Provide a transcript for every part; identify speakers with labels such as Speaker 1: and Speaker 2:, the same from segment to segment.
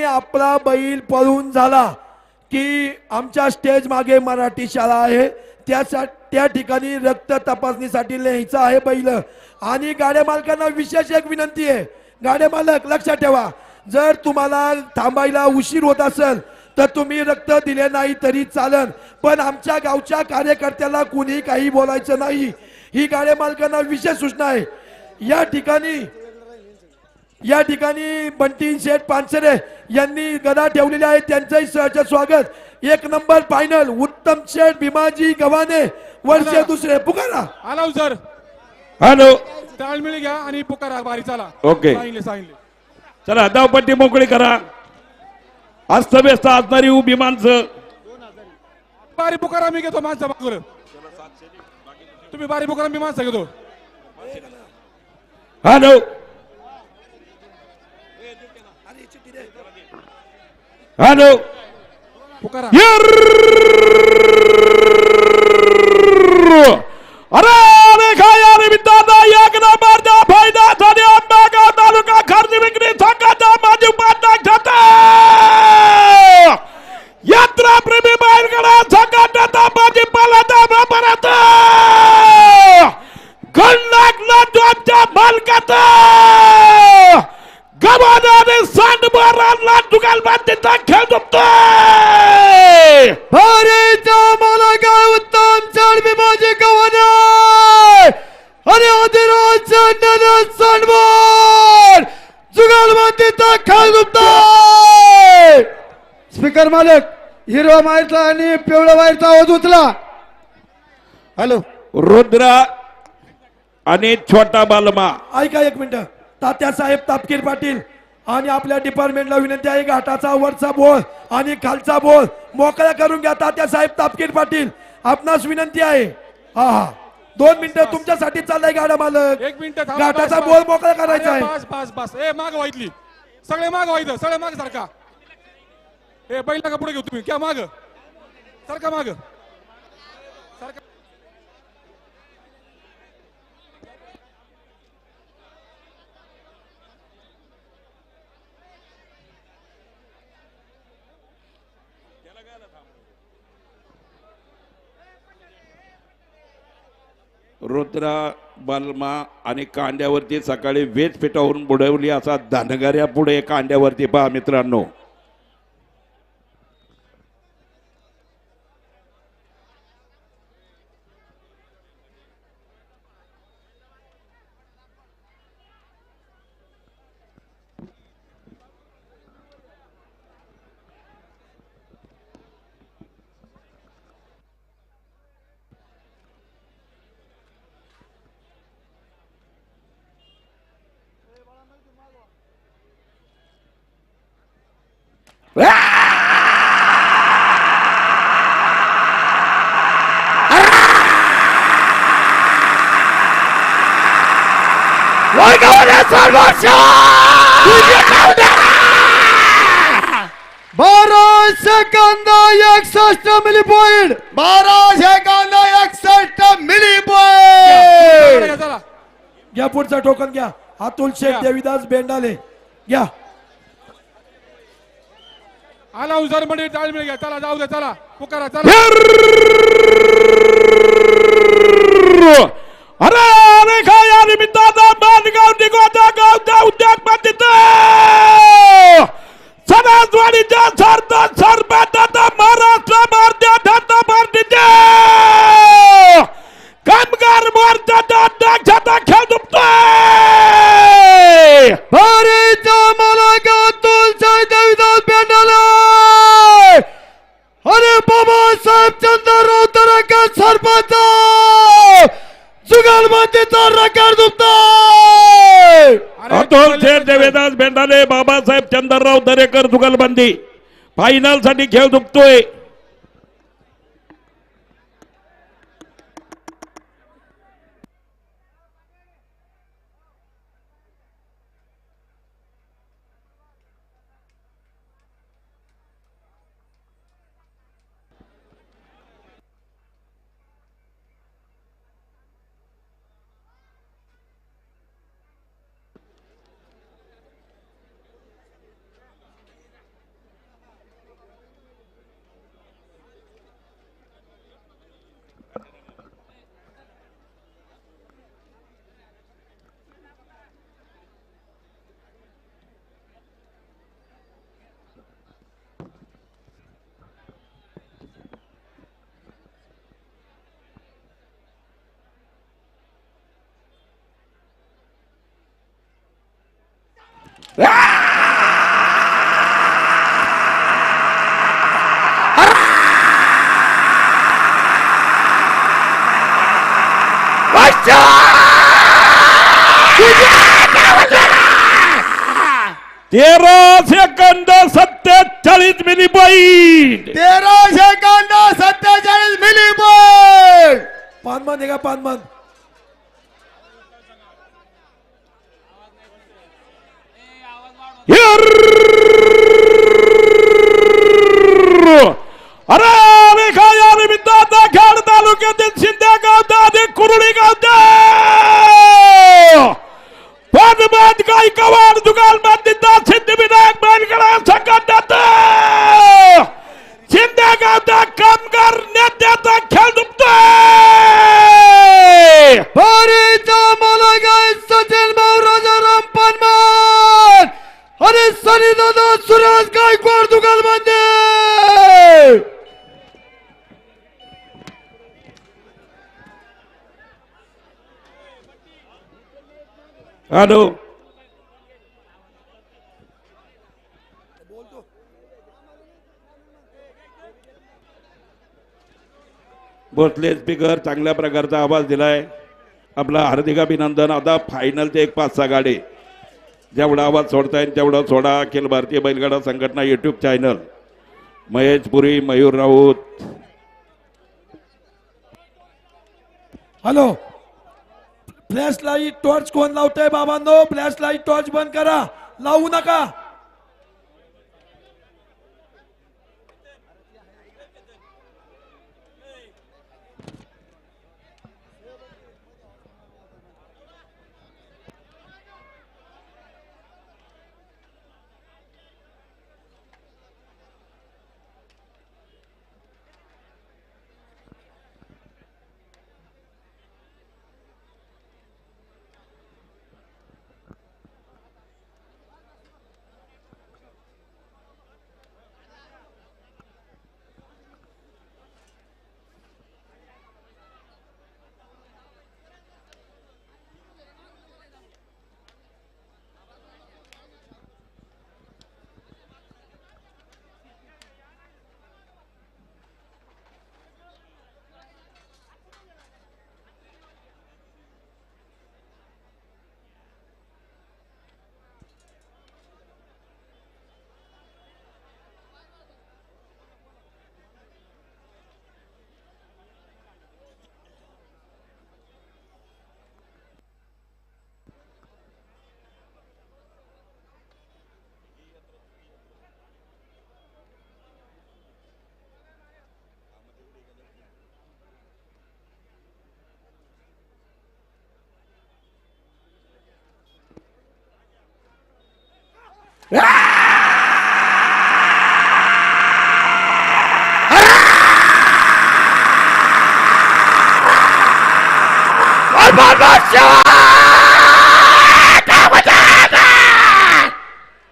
Speaker 1: आणि आपला बैल पळून झाला की आमच्या स्टेज मागे मराठी शाळा आहे त्या ठिकाणी रक्त तपासणीसाठी न्यायचं आहे बैल. आणि गाड्या मालकांना विशेष एक विनंती आहे, गाड्या मालक लक्षात ठेवा, जर तुम्हाला थांबायला उशीर होत असेल तर तुम्ही रक्त दिले नाही तरी चालन, पण आमच्या गावच्या कार्यकर्त्याला कुणी काही बोलायचं नाही, ही गाड्या मालकांना विशेष सूचना आहे. या ठिकाणी बंटी शेठ पानसरे यांनी गदा ठेवलेले आहे, त्यांचंही सहर्ष स्वागत. एक नंबर फायनल उत्तम शेठ भीमाजी गव्हाणे वर्षे दुसरे पुकारा.
Speaker 2: आला सर,
Speaker 3: हॅलो
Speaker 2: ताळमेळ घ्या आणि पुकारा बारी. चला
Speaker 3: ओके
Speaker 2: सांगितले
Speaker 3: चला धावपट्टी मोकळी करा. अस्तव्यस्त असणारी उभी माणसं
Speaker 2: बारी पुकारा. मी घेतो माणसं मागवर, तुम्ही बारी पुकारा, मी माणसं घेतो.
Speaker 3: हॅलो हॅलो
Speaker 2: पुकारा.
Speaker 3: अरे अरे खाया निमित्तानं एक नंबरचा फायदा झाली आंबेगाव तालुका खरेदी विक्री संघाचा माजी उपाध्यक्ष ठरतो. यात्रा प्रेमी बैलगाडा संघटनेचा माजी पालाचा व्यापारात गणलागला तुमच्या मालकाचा गव्हाने सांडबाराला जुगालबाजीचा खेळ झोपतोय.
Speaker 1: भारीचा मला काय उत्तम शेठ भीमाजी गव्हाणे आणि अधिराज सांडबार जुगालबाजीचा खेळ झुकतोय. स्पीकर मालक हिरवा माहितला आणि पिवळा वायरचा आवाज उचला. हॅलो
Speaker 3: रुद्रा आणि छोटा बालमा.
Speaker 1: ऐका एक मिनिट, तात्यासाहेब तापकीर पाटील आणि आपल्या डिपार्टमेंटला विनंती आहे, घाटाचा वरचा बोल आणि खालचा बोल मोकळा करून घ्या. तात्यासाहेब तापकीर पाटील आपणास विनंती आहे. हा हा 2 मिनिटं तुमच्यासाठी चाललंय गाडा मालक.
Speaker 2: 1 मिनिट
Speaker 1: घाटाचा बोल मोकळा करायचा आहे.
Speaker 2: बस बस बस. ए माग व्हायतली, सगळे माग व्हायचं, सगळे माग सारखा. ए बैला का पुढे घेऊ तुम्ही, क्या माग सारखा माग सारखा.
Speaker 3: रुद्रा बालमा आणि कांड्यावरती सकाळी वेच पेटावरून बुडवली असा धनगऱ्या पुढे कांड्यावरती पहा मित्रांनो.
Speaker 1: Second 61 milli point 12 second 61 milli point.
Speaker 2: चला
Speaker 1: घ्या पुढचा टोकन घ्या. अतुल शेठ देविदास बेंडाले घ्या.
Speaker 2: आला उजर मध्ये ताळमेळ घ्या. चला जाऊ दे, चला पुकारा. चला
Speaker 3: अरे अरे खाया निमित्तानं मानगाव निघोजा गावचा उद्योगपतीत सणासवाडीच्या सरदार सरपंचाचा महाराष्ट्र भारतीय जनता पार्टीचे कामगार मोर्चाच्या अध्यक्षाचा खेळ झुकतोय.
Speaker 1: भारीचा मला अतुल शेठ देविदास बेंडाले अरे बाबासाहेब चंद्रराव तळेकर सरपंच जुगालबाजीचा रेकॉर्ड झुकतोय.
Speaker 3: अतुल शेठ देविदास बेंडाले बाबासाहेब चंद्रराव दरेकर जुगलबंदी फायनल साठी खेळ झुकतोय. तेरा सेकंद 47 मिली पॉईंट
Speaker 4: 13 सेकंद 47 मिली पॉईंट.
Speaker 1: पानमन आहे का पानमन?
Speaker 3: अरे रेखा या निमित्तानं खेड तालुक्यातील शिंदे गावचा कुरुडी गावचा पदमात गायकवाड दुगाल बांधिता सिद्धिविनायक बैलगाडा संघटनात शिंदे गावचा कामगार नेत्याचा खेळ दुखतोय.
Speaker 4: भारीचा मला गाय सचिन महाराजा राम पानमान आणि सनी दादा सुरेश गायकवाड दुगाल बांधे.
Speaker 3: हॅलो भोसले स्पीकर चांगल्या प्रकारचा आवाज दिलाय. आपला हार्दिक अभिनंदन. आता फायनलचे 5-6 गाडी जेवढा आवाज सोडता येईल तेवढा सोडा. अखिल भारतीय बैलगाडा संघटना YouTube channel Mahesh Puri Mayur Raut.
Speaker 1: Hello, flash light torch कोण लावतंय बाबांनो? फ्लॅश लाईट टॉर्च बंद करा, लावू नका.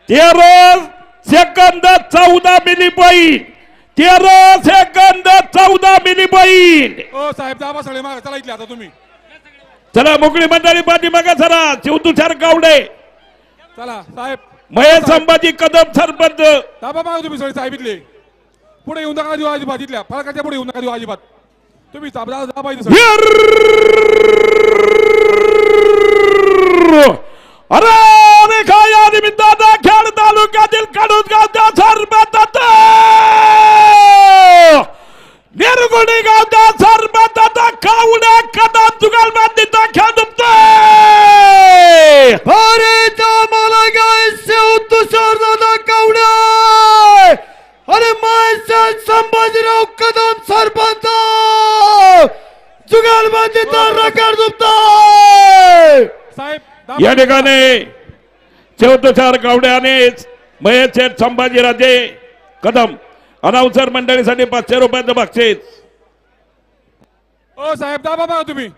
Speaker 3: तेरा सेकंद 14 मिली पॉईंट 13 सेकंद 14 मिली पॉईंट.
Speaker 2: ओ साहेब दाबा सगळे मागे चला इथले आता तुम्ही.
Speaker 3: चला मोकळी मंडळी पाठीमागे सरा. शिवतुषार गावडे
Speaker 2: चला साहेब
Speaker 3: महेश संभाजी कदम सरपंच.
Speaker 2: दाबा मागे तुम्ही सगळे साहेब इथले. पुढे येऊन नका देऊ अजिबात. इथल्या फळकाच्या पुढे येऊन नका देऊ अजिबात. तुम्ही दाबा इथे सगळे.
Speaker 3: अरे रेखा या निमित्तानं खेड तालुक्यातील कडूस गावच्या सरपंचात निरगुडी गावच्या सरपंचाचा कावड्या कदम जुगाल बांधीचा खेळ दुखतोय.
Speaker 4: भारीचा मला गाय तुषार दादा कावडे आणि मायसा संभाजीराव कदम सरपंच जुगाल बांधीचा रकार दुखतोय.
Speaker 2: साहेब
Speaker 3: या ठिकाणी शिवतुषार गावडे आणि महेश शेठ संभाजीराजे कदम अनाउन्सर मंडळीसाठी 500 रुपयाचं बक्षीस.
Speaker 2: ओ साहेब दाबा मागे तुम्ही.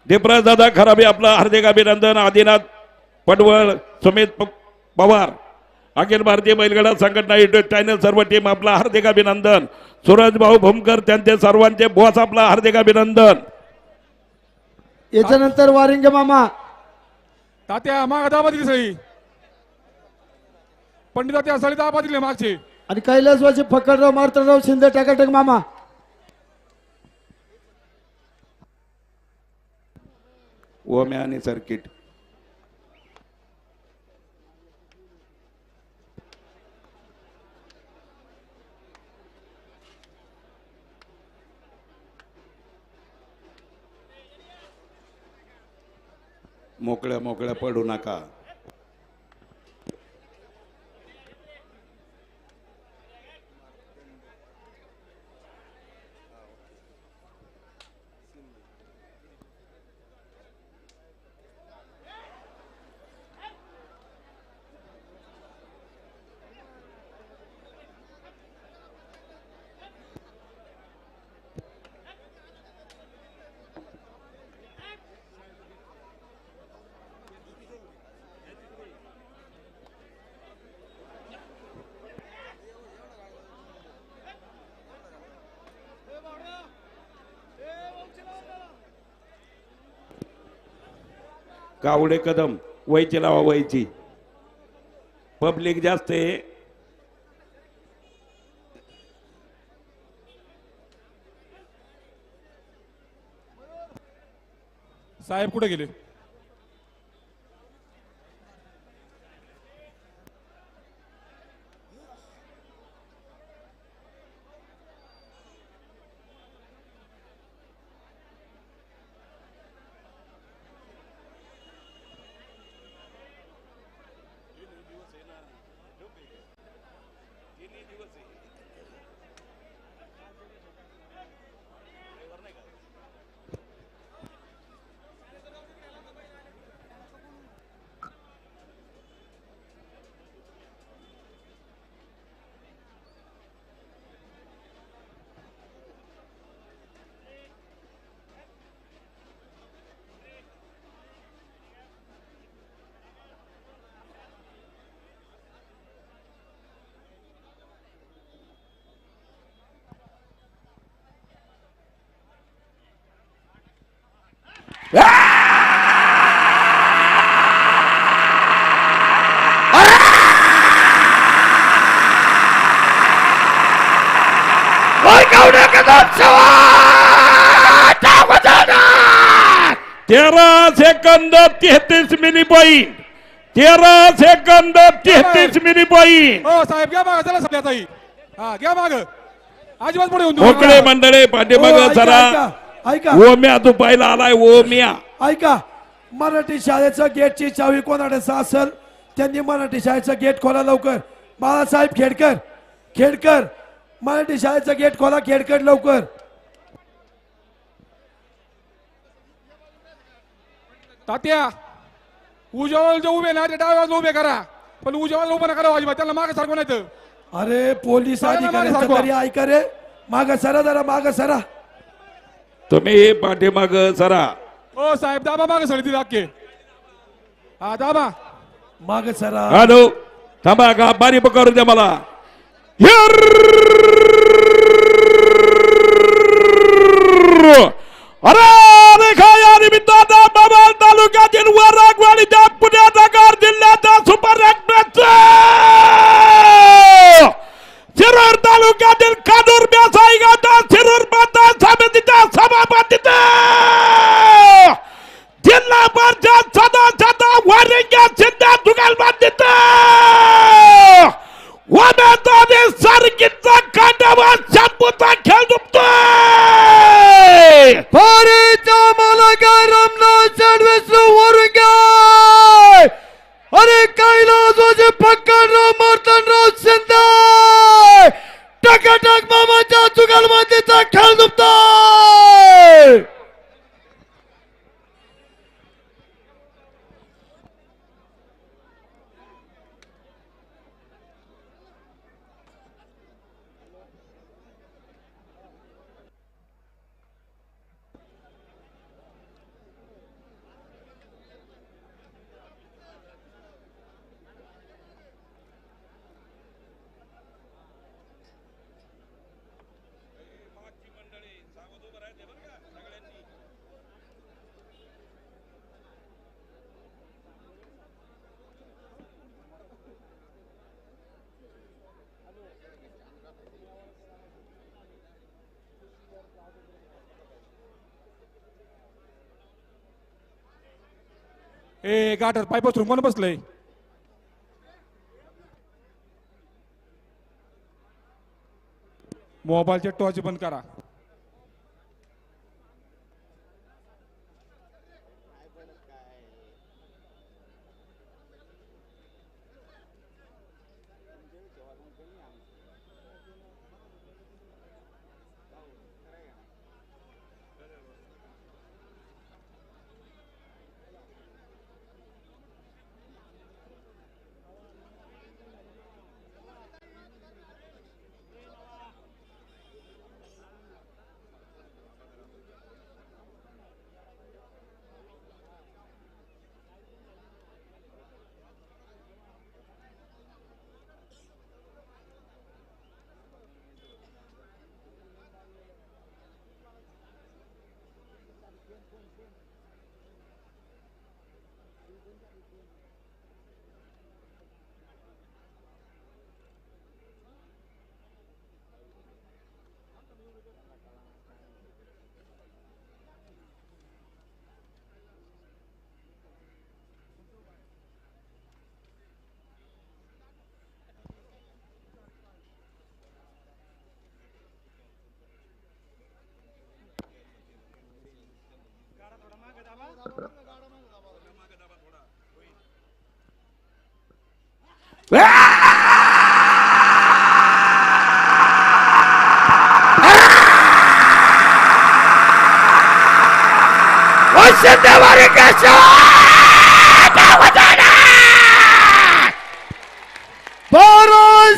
Speaker 3: दीपराज दादा खराबे आपलं हार्दिक अभिनंदन. आदिनाथ पडवळ सुमित पवार अखिल भारतीय बैलगाडा संघटना युट्यूब चॅनल सर्व टीम आपला हार्दिक अभिनंदन. सूरज भाऊ भूमकर त्यांचे सर्वांचे बॉस आपला हार्दिक अभिनंदन.
Speaker 4: याच्यानंतर वारिंगे मामा
Speaker 2: तात्या मागे दाबा दिली सगळी. पंडिता त्या साली दाबा दिले मागचे.
Speaker 4: आणि कैलासवासी फकडराव मार्तनराव शिंदे टाकाटक मामा.
Speaker 3: ओम्या आणि सर्किट. मोकळ्या मोकळ्या पडू नका. कावडे कदम वयची लावा वयची. पब्लिक जास्त आहे.
Speaker 2: साहेब कुठे गेले?
Speaker 3: तेरा second 33 milli point. 13 second 33 milli point.
Speaker 2: हो साहेब घ्या माग, चला सध्या ताई. हा घ्या माग, अजिबात पुढे येऊन देऊ
Speaker 3: मोकळे
Speaker 2: नका.
Speaker 3: मंडळे
Speaker 1: हो,
Speaker 3: पाठीमाग
Speaker 1: ऐका,
Speaker 3: जरा.
Speaker 1: ऐका, ऐका
Speaker 3: ओम्या दुपायला आलाय. ओम्या
Speaker 1: ऐका मराठी शाळेचं गेटची चावी कोणाकडे असेल त्यांनी मराठी शाळेचं गेट खोला लवकर. बाळासाहेब खेडकर, खेडकर मराठी शाळेचं गेट खोला. खेडकर लवकर.
Speaker 2: तात्या उजवळ जे उभे ना ते डाव्या बाजूला उभे करा, पण उजवळ उभं नका राहू अजिबात. त्यांना मागे सारखं नाही तर.
Speaker 1: अरे पोलीस
Speaker 2: चला ना, मागे
Speaker 1: अधिकाऱ्यांचं
Speaker 2: सरकवा.
Speaker 1: तरी ऐका रे. माग सरा जरा, माग सरा.
Speaker 3: तुम्ही पाठीमाग जरा.
Speaker 2: हो साहेब दाबा मागे सगळी ती अख्खे. हा दाबा.
Speaker 1: माग सरा.
Speaker 3: हॅलो थांबा का बारी करू द्या मला. अरे रेखा या निमित्तानं बाबा तालुक्यातील वरागवाडीच्या पुण्यानगर जिल्ह्याच्या सुपर एक्सप्रेस शिरूर तालुक्यातील कानूर बेसाई गावच्या शिरूर मतदार समितीच्या सभापती जिल्हा परिषद सदस्य वारिंग्या शिंदे दुगाल बांधित वामेदाने सारखीचा खांडावा शंभूचा खेळ दुखतोय.
Speaker 4: फारीचा मला काय रामनाथ सँडविच वरून घ्या. अरे कैलासवासी फकडराव मार्तनराव शिंदे टकाटक मामाच्या जुगलबंदीचा खेळ दुखतोय.
Speaker 2: ए गाठात पाय पसरून कोण बसलंय? मोबाईलचे टॉर्च बंद करा.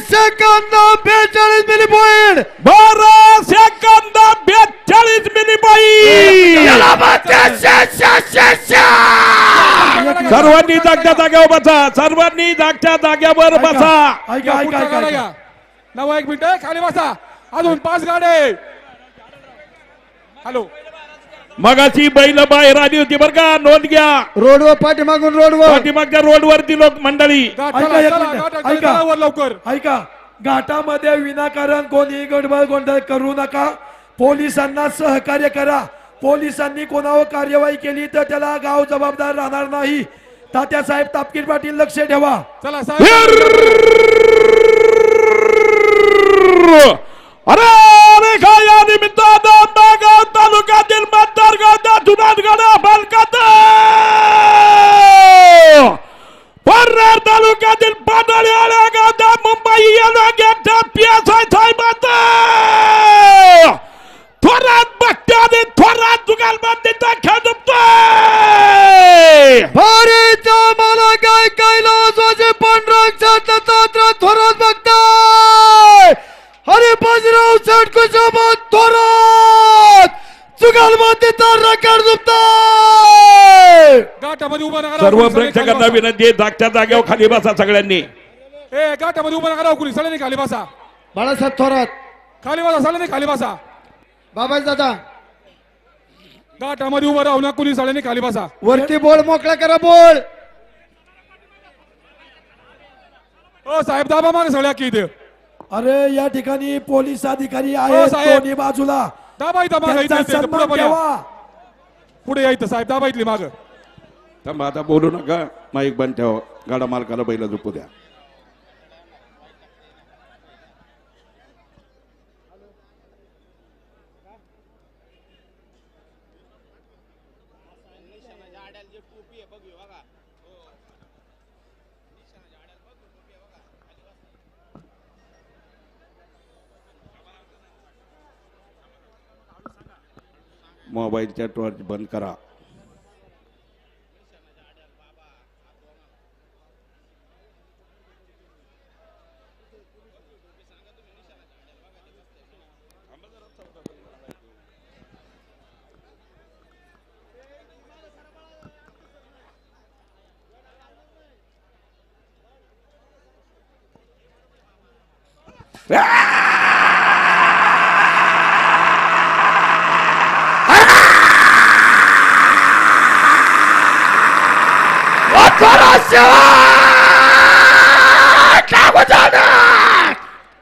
Speaker 4: Second 42 milli point
Speaker 3: 12 second 42 milli point. सर्वांनी जागच्या जागेवर बसा. सर्वांनी जागच्या जागेवर बसा.
Speaker 1: ऐका ऐका ऐका ऐका.
Speaker 2: नवा 1 मिनिट खाली बसा. अजून 5 गाडे. हॅलो
Speaker 3: मगाची बैल बाहेर आली होती बरं का, नोंद घ्या.
Speaker 4: रोडवर पाठीमागून रोडवर
Speaker 3: पाठीमागच्या रोडवरती लोक मंडळी.
Speaker 1: ऐका एक मिनिट. ऐका
Speaker 2: लवकर
Speaker 1: ऐका. घाटामध्ये विनाकारण कोणी गडबड गोंधळ करू नका. पोलिसांना सहकार्य करा. पोलिसांनी कोणावर कार्यवाही केली तर त्याला गाव जबाबदार राहणार नाही. तात्यासाहेब तापकीर पाटील लक्ष ठेवा.
Speaker 2: चला साहेब.
Speaker 3: अरे या निमित्तानं नागाव तालुक्यातील मतदारगड जुनाटगड बलकत पर्यार तालुक्यातील पाडळी गावच्या मुंबई येलो गेटच्या PSI साहेबांचा थोरात बघते थोरात जुगालबंदीचा खेळ झुकतोय.
Speaker 4: भारीचा मला काय कैलासवासी पांडुरंग दत्तात्रय थोरात बघताय. अरे बाजीराव सटकुशाबाद थोरात जुगालबंदीचा रेकॉर्ड झुकताय.
Speaker 2: गाठामध्ये उभा नका.
Speaker 3: सर्व प्रेक्षकांना विनंती आहे, जागच्या जागेवर खाली बसा सगळ्यांनी.
Speaker 2: ए गाठामध्ये उभा नका. कुणी सगळ्यांनी खाली बसा.
Speaker 4: बाळासाहेब थोरात
Speaker 2: खाली बसा. सगळ्यांनी खाली बसा.
Speaker 4: बाबाजी दादा
Speaker 2: गाठामध्ये उभा राहू नका. कुणी सगळ्यांनी खाली बसा.
Speaker 4: वरती बोर्ड मोकळा करा. बोर्ड
Speaker 2: ओ साहेब दाबा मागे सगळ्या की इथे.
Speaker 1: अरे या ठिकाणी पोलीस अधिकारी
Speaker 2: हो,
Speaker 1: आहेत
Speaker 2: साहेब.
Speaker 1: दोन्ही बाजूला.
Speaker 2: दाबा इथं मागे.
Speaker 1: त्यांचा सन्मान ठेवा.
Speaker 2: पुढे यायचं साहेब. दाबा इथली माग.
Speaker 3: थांबा, आता बोलू नका. माईक बंद ठेवा. गाडा मालकाला बैल झोपू द्या. मोबाईलच्या टॉर्च बंद करा.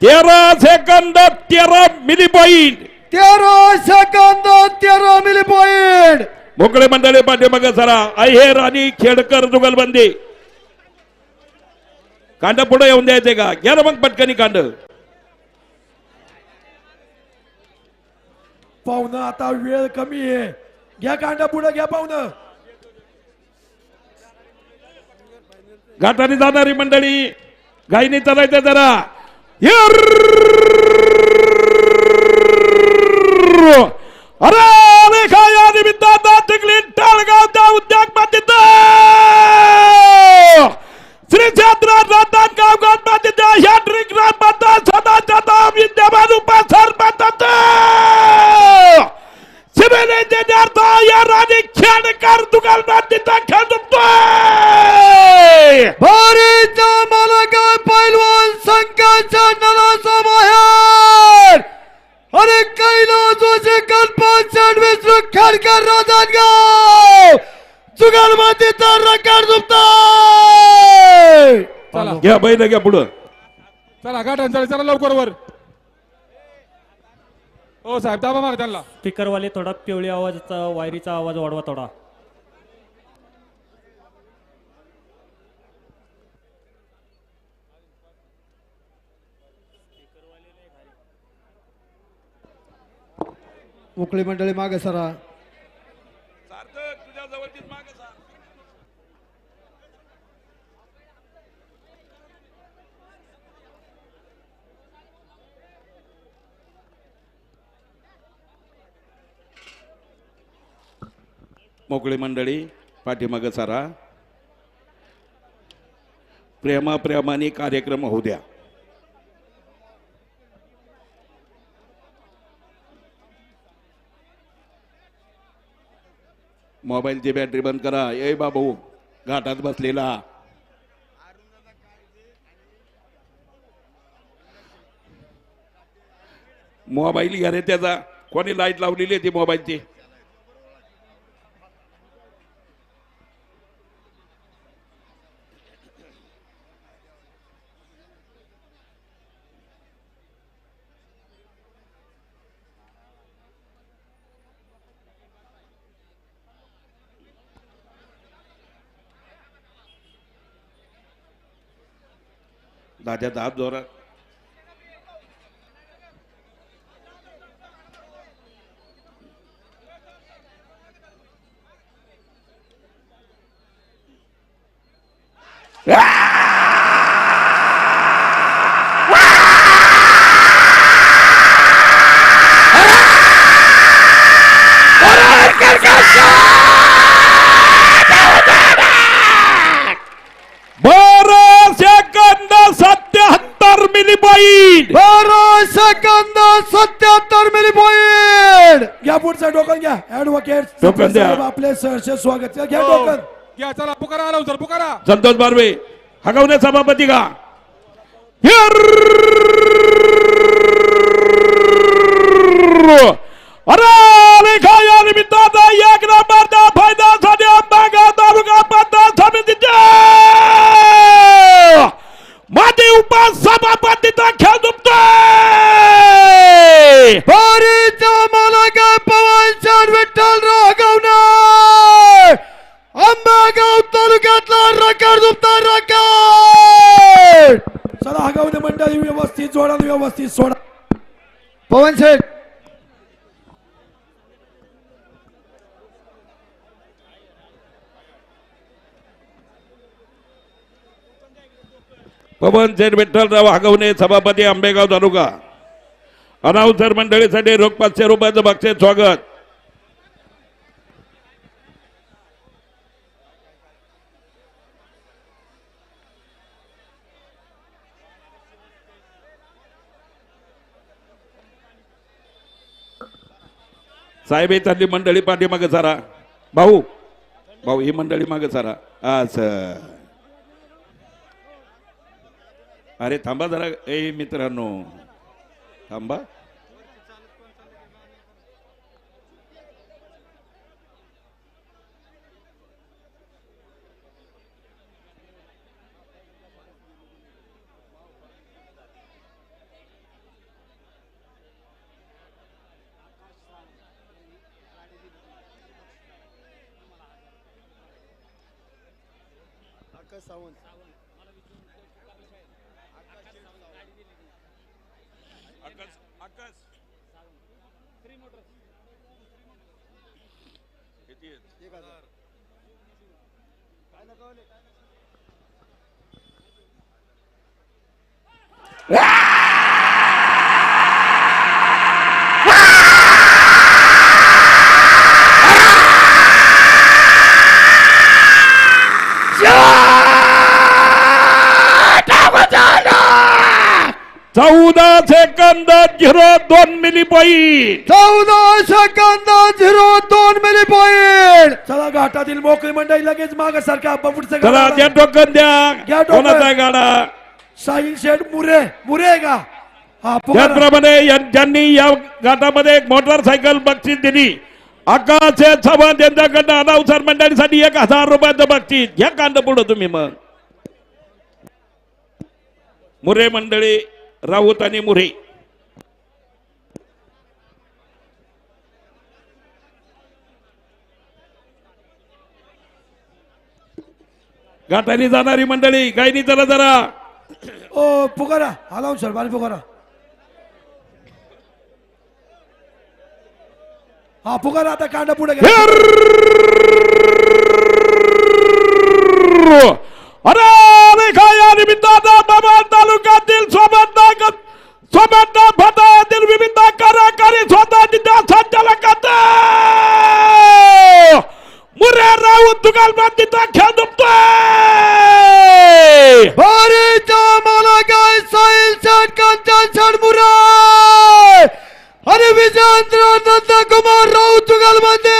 Speaker 3: तेरा second 13 milli point.
Speaker 4: 13 second 13 milli point.
Speaker 3: मोकळे मंडळी पाठीमागे सरा. अहेर आणि खेडकर जुगलबंदी. कांड पुढे येऊन द्यायचे का? घ्या ना मग पटकनी कांड.
Speaker 1: पाहुणं आता वेळ कमी आहे. घ्या कांडा पुढे घ्या पाहुणं.
Speaker 3: घाटाने जाणारी मंडळी गायनी चालायचं जरा. अरे रेखा या निमित्तानं टिकली टाळगावच्या उद्योगपतीत श्री क्षेत्र रतनगाव गणपतीच्या ह्या ट्रिग्रामबद्दल सदाचार विद्यमान उपसरपंच सिव्हिल इंजिनियर या राणी खेडकर दुकानबंदीचा खेळ दुखतोय.
Speaker 4: भारत मालका पैलवान संघाच्या नलाचा बाहेर आणि कैलासवासी गणपत विष्णू खेडकर राजनगाव जुगलबंदीचा रेकॉर्ड दुखतोय.
Speaker 2: चला
Speaker 3: घ्या बैल घ्या पुढं.
Speaker 2: चला गाठान चला लवकर वर. हो साहेब दाबा माग त्यांना.
Speaker 5: स्पीकरवाले थोडा पिवळी आवाजाचा वायरीचा आवाज वाढवा थोडा.
Speaker 4: मोकळी मंडळी मागे सरा.
Speaker 3: मोकळी मंडळी पाठीमागं सारा. प्रेमाने कार्यक्रम होऊ द्या. मोबाईलची बॅटरी बंद करा. ए बाबू घाटात बसलेला. मोबाईल घ्या रे त्याचा. कोणी लाईट लावलेली आहे ती मोबाईलची. दादा दाब जोरात.
Speaker 4: Second 77 milli point.
Speaker 1: घ्या पुढचं टोकन घ्या. ऍडव्होकेट
Speaker 3: टोकन द्या.
Speaker 1: आपले सहर्ष स्वागत. घ्या
Speaker 2: हो.
Speaker 1: टोकन.
Speaker 2: घ्या चला पुकारा आला सर पुकारा.
Speaker 3: संतोष बारवे हगवणे सभापती का. अरे रेखा या निमित्तानं एक नंबरचा फायद्यासाठी आंबेगाव तालुका पंचायत समितीचे माजी उपसभापतीचा खेळ दुखतोय.
Speaker 4: भारत मालका पवन विठ्ठल राघवने आंबेगाव तालुक्यातला रेकॉर्ड दुखतोय. रेकॉर्ड.
Speaker 1: चला हगवणे मंडळी व्यवस्थित जोडा व्यवस्थित सोडा.
Speaker 4: पवन शेठ
Speaker 3: पवन शेठ विठ्ठलराव हगवणे सभापती आंबेगाव तालुका. अनाउन्सर मंडळीसाठी रोख 500 रुपयाचं बक्षीस स्वागत. साहेब ही चालली मंडळी पाठीमागे सारा. भाऊ भाऊ ही मंडळी मागे सारा. असं अरे थांबा जरा. ए मित्रांनो थांबा. चौदा second 02 milli point
Speaker 4: 14 second 02 milli point.
Speaker 1: चला घाटातील मोकळी मंडळी लगेच माग सारखा बबूडचं
Speaker 3: चला
Speaker 1: गाडा
Speaker 3: द्या टोकन द्या
Speaker 1: घ्या टोकन.
Speaker 3: कोणाचा आहे गाडा
Speaker 1: साहिल शेठ मुरे मुरे आहे का हा पुकारा.
Speaker 3: त्याचप्रमाणे ज्यांनी या घाटामध्ये एक मोटरसायकल बक्षीस दिली आकाश चव्हाण यांच्याकडनं अनाउन्सर मंडळीसाठी 1000 रुपयाचं बक्षीस घ्या कांड पुढं तुम्ही मग मुरे मंडळी राऊत आणि मुरे घाटाने जाणारी मंडळी गायनी चला जरा
Speaker 1: ओ पुकारा हलावून सर बारी पुकारा हा पुकारा आता कांड पुढे घ्या.
Speaker 3: अरे रेखा या निमित्तानं बाबा तालुक्यातील सोबत फटातील विविध कार्यकारी स्वतः संचालकात मुरे राऊत दुगालबांधीचा खेळ दुपतोय
Speaker 4: भारीचा मला काय साहिल शेठ कांचन शेठ मुरे आणि विजेंद्र नंदकुमार राऊत तुगलबंदी.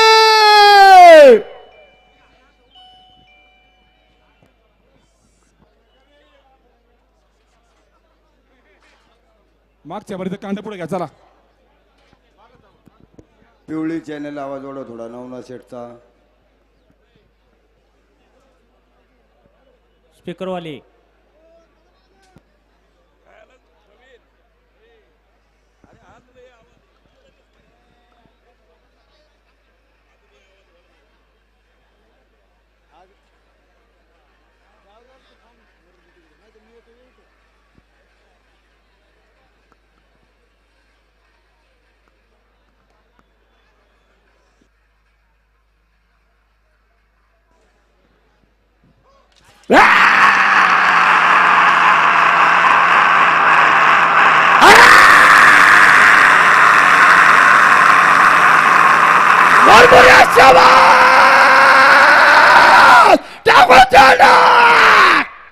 Speaker 2: मागच्या बरीचं कांदा पुढे घ्या चला.
Speaker 6: पिवळी चॅनल आवाज वाढव थोडा नवना शेटचा.
Speaker 5: स्पीकरवाले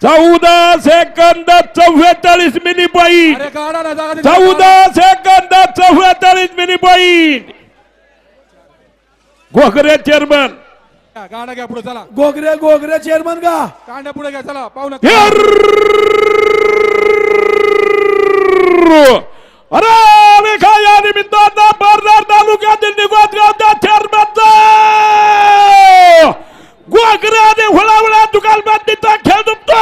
Speaker 3: चौदा सेकंद 44 मिली पॉईंट
Speaker 2: अरे गाडा ना जागा दे.
Speaker 3: 14 second 44 milli point Ghogare chairman
Speaker 2: गाडा घ्या पुढे चला.
Speaker 1: गोगरे गोगरे चेअरमन का
Speaker 2: कांदा पुढे घ्या चला पाहू
Speaker 3: अरे रेखा या निमित्तानं पारनेर तालुक्यातील निगोज गावच्या चेअरमनचा घोगरे आणि हुळाहुळा दुकानबंदीचा खेळ दुपतोय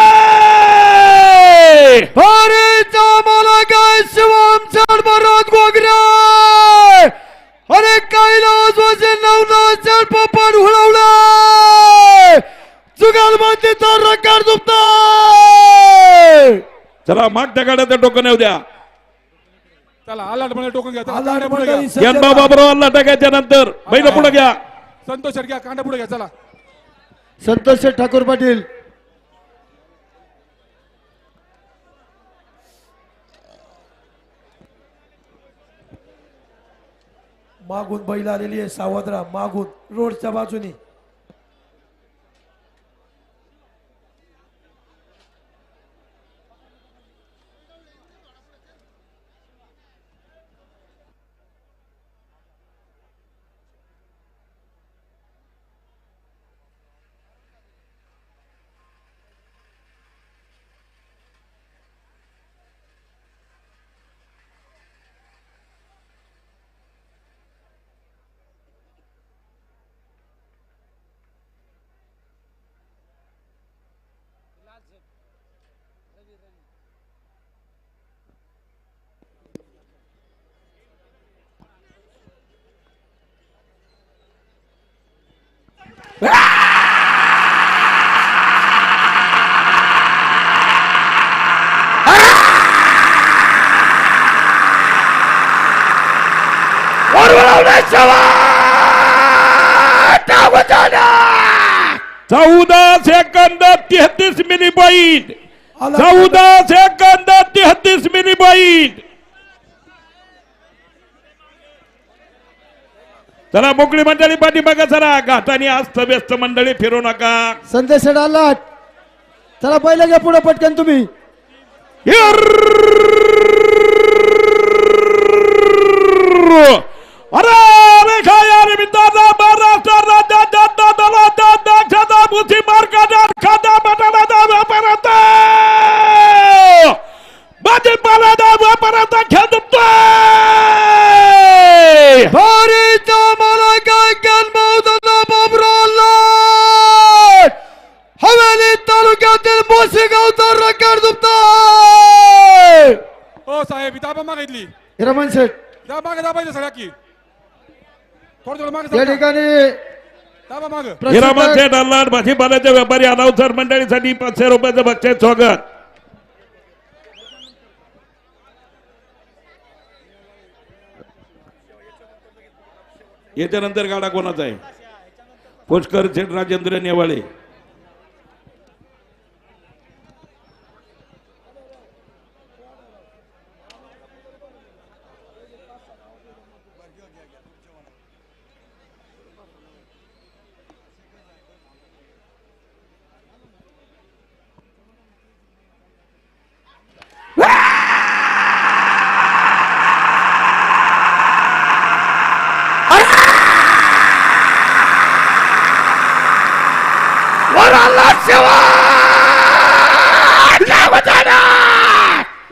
Speaker 4: भारीचा मला काय शिवम शेठ भरत गोगरे आणि कैलास वजीर नवनाथ शेठ पोपट हुळवले जुगलबंदीचा रकार दुपतोय.
Speaker 3: चला मागच्या गाड्याचं टोकन येऊ द्या
Speaker 2: चला आलाट मध्ये टोकन घ्या चला.
Speaker 1: आलाट
Speaker 2: कांदा पुढे
Speaker 1: मंडळी
Speaker 2: घ्या.
Speaker 3: ज्ञानबा बाबरावांना टाकायच्या नंतर बैल पुढे घ्या
Speaker 2: संतोष शेट घ्या कांदा पुढे घ्या चला.
Speaker 4: संतोष शेठ ठाकूर पाटील
Speaker 1: मागून बैल आलेली आहे सावधरा मागून रोडच्या बाजूनी
Speaker 3: चौदा second 33 milli point. 14 second 33 milli point. चला मोकळी मंडळी पाठीमागे जरा घाटाने अस्तव्यस्त मंडळी फिरू नका.
Speaker 4: संदेश आलाट चला पहिलं घ्या पुढे पटकन तुम्ही.
Speaker 3: अरे रेखा या निमित्तानं महाराष्ट्र राज्याच्या दलाच्या दक्षता बुद्धी मार्गाच्या खात्या बटाला व्यापारात भाजीपाला व्यापारात खेळतोय.
Speaker 4: भारीचा मला काय गणमावताना बाबराव लाट हवेली तालुक्यातील बोसेगावचा रेकॉर्ड दुबताय.
Speaker 2: हो साहेब इथं आपण मागितली
Speaker 4: रमण शेठ
Speaker 2: मागे दाबायचं सगळ्या की थोडं मागे
Speaker 4: या
Speaker 2: सरका.
Speaker 4: ठिकाणी
Speaker 2: दाबा मागे
Speaker 3: हिरामन शेठ अल्लाड भाजीपाल्याचे व्यापारी अनाउन्सर मंडळीसाठी 500 रुपयाचं बक्षीस स्वागत. याच्यानंतर गाडा कोणाचा आहे? पुष्कर शेठ राजेंद्र नेवाळे.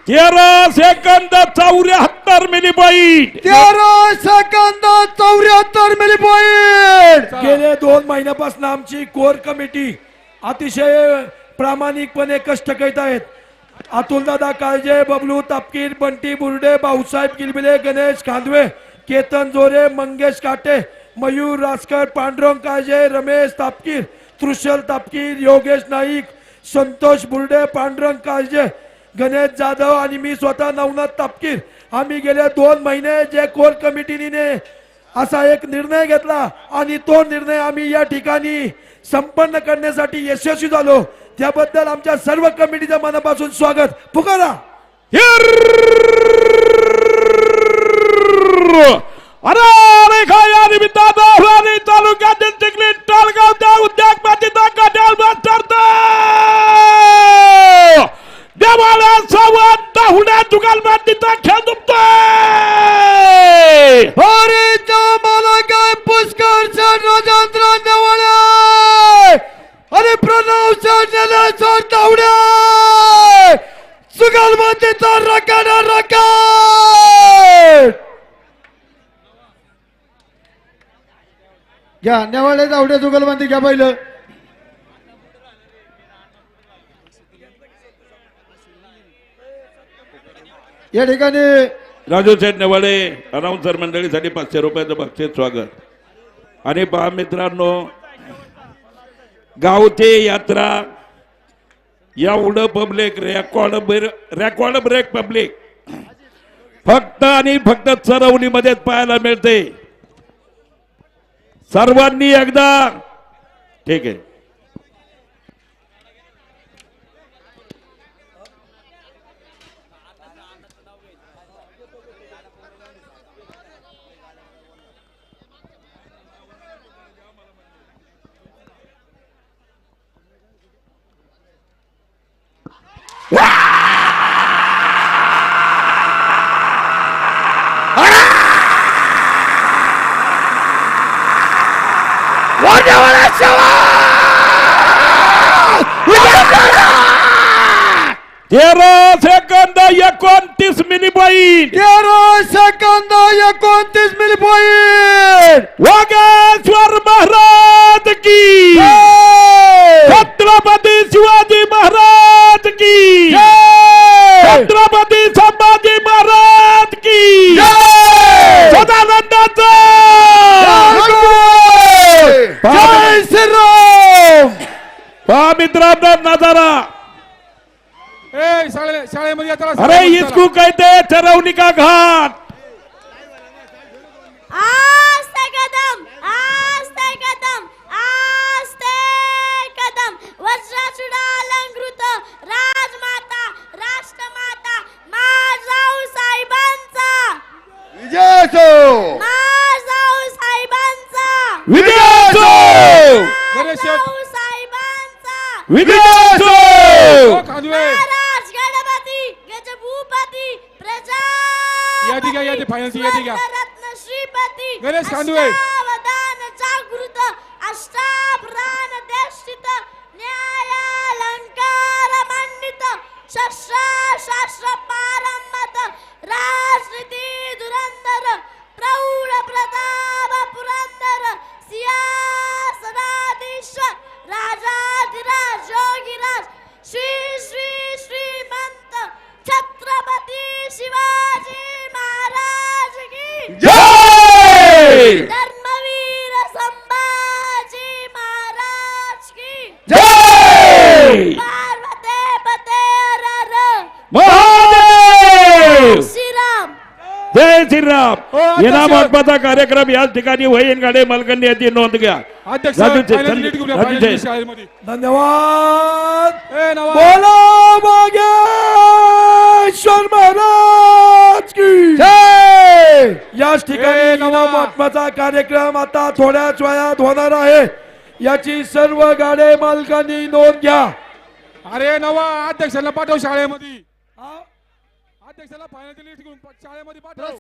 Speaker 3: तेरा second 74 milli point.
Speaker 4: 13 second 74 milli point.
Speaker 1: गेले 2 महिन्यापासून आमची कोर कमिटी अतिशय प्रामाणिकपणे कष्ट करीत आहेत. अतुलदादा काळजे, बबलू तापकीर, बंटी बुर्डे, भाऊसाहेब किलबिले, गणेश खांदवे, केतन जोरे, मंगेश काटे, मयूर रासकर, पांडुरंग काळजे, रमेश तापकीर, त्रुशल तापकीर, योगेश नाईक, संतोष बुर्डे, पांडुरंग काळजे, गणेश जाधव आणि मी स्वतः नवनाथ तापकीर. आम्ही गेले 2 महिने जे कोर कमिटीने असा एक निर्णय घेतला आणि तो निर्णय आम्ही या ठिकाणी संपन्न करण्यासाठी यशस्वी झालो. त्याबद्दल आमच्या सर्व कमिटीचं मनापासून स्वागत. पुकारा
Speaker 3: अरे रेखा या निमित्तानं तालुक्यातील चिखली टाळगावच्या उद्योगपतीचा गटाल ठरतो. देवाला संवाद दाहुण्या जुगाल मातीचा खेळ दुखतोय.
Speaker 4: भारीचा मला काय पुष्कर शेठ राजेंद्र नेवाळे आणि प्रणव शेठ निलेश्वर तावडे जुगलबंदीचा रेकॉर्ड. घ्या नेवाळे तावडे जुगलबंदी घ्या पहिलं. या ठिकाणी
Speaker 3: राजू शेठ नेवाळे अनाउन्सर मंडळीसाठी 500 रुपयाचं बक्षीस स्वागत. आणि पहा मित्रांनो, गावठी यात्रा एवढं पब्लिक रेकॉर्ड ब्रेक पब्लिक फक्त आणि फक्त चरवणीमध्येच पाहायला मिळते. सर्वांनी एकदा ठीक आहे. तेरा second 29 milli point.
Speaker 4: 13 second 29 milli point.
Speaker 3: Wageshwar Maharaj की
Speaker 4: जय.
Speaker 3: छत्रपती शिवाजी महाराज की
Speaker 4: जय.
Speaker 3: छत्रपती संभाजी महाराज की
Speaker 4: जय.
Speaker 3: सदानंदाचा
Speaker 4: जय श्रीराम.
Speaker 3: पहा मित्रांनो नजारा.
Speaker 2: ए शाळेमध्ये
Speaker 3: अरे इसको कहते हैं चरौनी का घाट.
Speaker 4: असो
Speaker 7: नासाऊ साहेबांचा
Speaker 4: विजय असो
Speaker 2: गणेश शेठ.
Speaker 7: नासाऊ साहेबांचा
Speaker 4: विजय असो
Speaker 2: हो, खांदवे
Speaker 7: महाराज गणपती गजभूपती प्रजा
Speaker 2: यादी घ्या, यादी फायनलची यादी घ्या.
Speaker 7: रत्न श्रीपती
Speaker 2: गणेश खांदवे.
Speaker 7: अष्टावधान जागृत अष्टाभ्रान देशित न्यायालंकार मंडित शास्त्र पारंगत राजनीती धुरंधर प्रौढ प्रताप पुरंदर सिंहासनाधीश्वर राजाधिराज योगीराज श्री श्री श्रीमंत छत्रपती शिवाजी महाराज की
Speaker 4: जय
Speaker 7: धर्मवीर संभाजी महाराज की
Speaker 4: जय
Speaker 7: पार्वते पते रर
Speaker 4: महादेव
Speaker 7: श्रीराम
Speaker 3: जय श्रीराम.
Speaker 2: हो, अध्यक्ष.
Speaker 3: येणा महत्वाचा कार्यक्रम याच ठिकाणी होईल. गाडे मालकांनी याची नोंद घ्या.
Speaker 2: अध्यक्ष
Speaker 3: राजू शेठ,
Speaker 2: फायनल नीट घेऊया,
Speaker 3: राजू
Speaker 2: फायनल
Speaker 3: शेठ.
Speaker 2: शाळेमध्ये.
Speaker 1: धन्यवाद.
Speaker 2: ए नवा
Speaker 1: बोला मागेश्वर महाराज की
Speaker 4: जय
Speaker 1: याच ठिकाणी
Speaker 2: ए, नवा.
Speaker 1: महत्वाचा कार्यक्रम आता थोड्याच वेळात होणार आहे. याची सर्व गाडे मालकांनी नोंद घ्या.
Speaker 2: अरे नवा अध्यक्षाला पाठव शाळेमध्ये. अध्यक्षाला फायनल नीट घेऊन शाळेमध्ये पाठव.